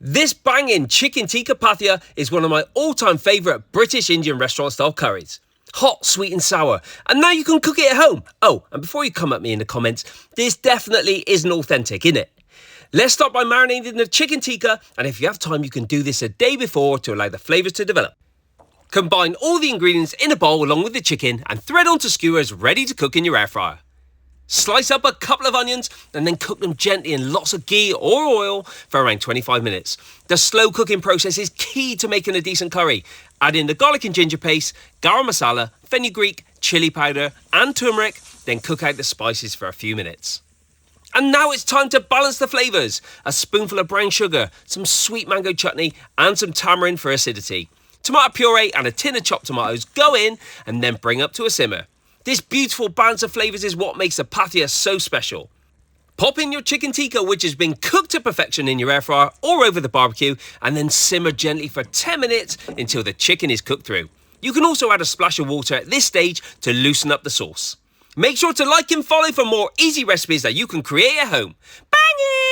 This banging chicken tikka pathia is one of my all-time favourite British Indian restaurant style curries. Hot, sweet and sour, and now you can cook it at home. Oh, and before you come at me in the comments, this definitely isn't authentic, innit? Let's start by marinating the chicken tikka, and if you have time you can do this a day before to allow the flavours to develop. Combine all the ingredients in a bowl along with the chicken and thread onto skewers ready to cook in your air fryer. Slice up a couple of onions and then cook them gently in lots of ghee or oil for around 25 minutes. The slow cooking process is key to making a decent curry. Add in the garlic and ginger paste, garam masala, fenugreek, chilli powder and turmeric, then cook out the spices for a few minutes. And now it's time to balance the flavours. A spoonful of brown sugar, some sweet mango chutney and some tamarind for acidity. Tomato puree and a tin of chopped tomatoes go in and then bring up to a simmer. This beautiful balance of flavours is what makes the pathia so special. Pop in your chicken tikka, which has been cooked to perfection in your air fryer or over the barbecue, and then simmer gently for 10 minutes until the chicken is cooked through. You can also add a splash of water at this stage to loosen up the sauce. Make sure to like and follow for more easy recipes that you can create at home. Bang it!